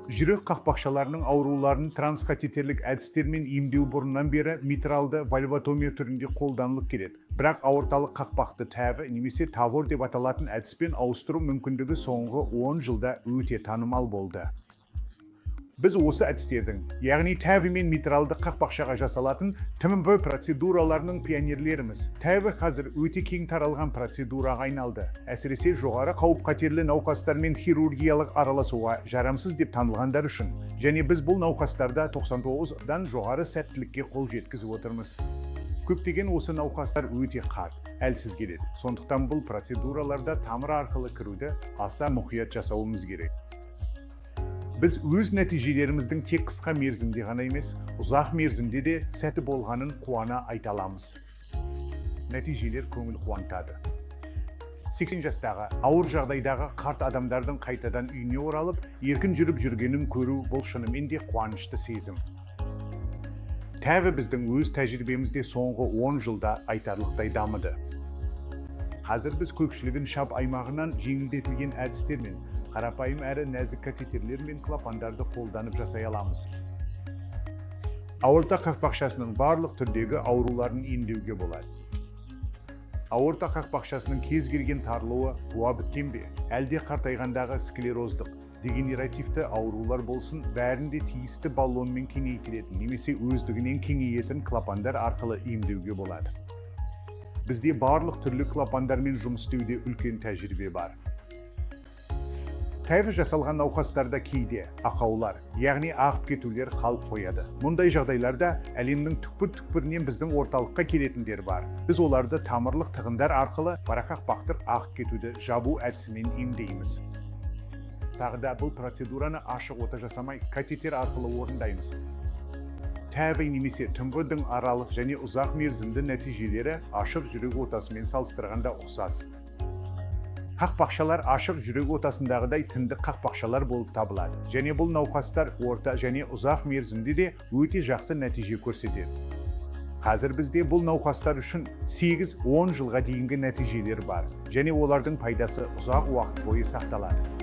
Жүрек қақпақшаларының ауруларын транскатетерлік әдістермен емдеу бұрыннан бері митралды вальвотомия түрінде қолданылып келеді. Бірақ аорталық қақпақты тәві немесе тавор деп аталатын әдіспен ауыстыру мүмкіндігі соңғы 10 жылда өте танымал болды. Біз осы әдістердің, яғни тәві мен митралды қақпақшаға жасалатын ТМВ процедураларының пионерлеріміз. Тәві қазір өте кең таралған процедураға айналды. Әсіресе жоғары қауіп-қатерлі науқастармен хирургиялық араласуға жарамсыз деп танылғандар үшін. Және біз бұл науқастарда 99-дан жоғары сәттілікке қол жеткізіп отырмыз. Көптеген осы науқастар өте қарт, әлсіз келеді. Сондықтан бұл процедураларда тамыр арқылы кіруді аса мұқият жасауымыз керек. Біз өз нәтижелеріміздің тек қысқа мерзімде ғана емес, ұзақ мерзімде де сәті болғанын қуана айта аламыз. Нәтижелер көңіл қуантады. 80 жастағы ауыр жағдайдағы қарт адамдардың қайтадан үйіне оралып, еркін жүріп жүргенін көру бұл шынымен де қуанышты сезім. Тәві біздің өз тәжірибемізде соңғы 10 жылда айтарлықтай дамыды. Қазір біз көпшілігін шап аймағынан жеңілдетілген әдістермен, қарапайым әрі нәзік катетерлер мен клапандарды қолданып жасай аламыз. Аорта қақпақшасының барлық түрдегі ауруларын емдеуге болады. Аорта қақпақшасының кез келген тарылуы туа біткен бе, әлде қартайғандағы склероздық, дегенеративті аурулар болсын, бәрінде тиісті баллонмен кеңейтілетін немесе өздігінен кеңейетін клапандар арқылы емдеуге болады. Бізде барлық түрлі клапандармен жұмыс істеуде үлкен тәжірибе бар. Тәві жасалған науқастарда кейде ақаулар, яғни ағып кетулер қалып қояды. Мұндай жағдайларда әлемнің түкпір-түкпірінен біздің орталыққа келетіндер бар. Біз оларды тамырлық тығындар арқылы барақақпақтыр ағып кетуді жабу әдісімен емдейміз. Тағы да бұл процедураны ашық ота жасамай катетер арқылы орындаймыз. Тәві немесе ТМВ-дің аралық және ұзақ мерзімді нәтижелері ашық жүрек отасымен салыстырғанда ұқсас. Қақпақшалар ашық жүрек отасындағыдай тіндік қақпақшалар болып табылады. Және бұл науқастар орта және ұзақ мерзімде де өте жақсы нәтиже көрсетеді. Қазір бізде бұл науқастар үшін 8-10 жылға дейінгі нәтижелер бар. Және олардың пайдасы ұзақ уақыт бойы сақталады.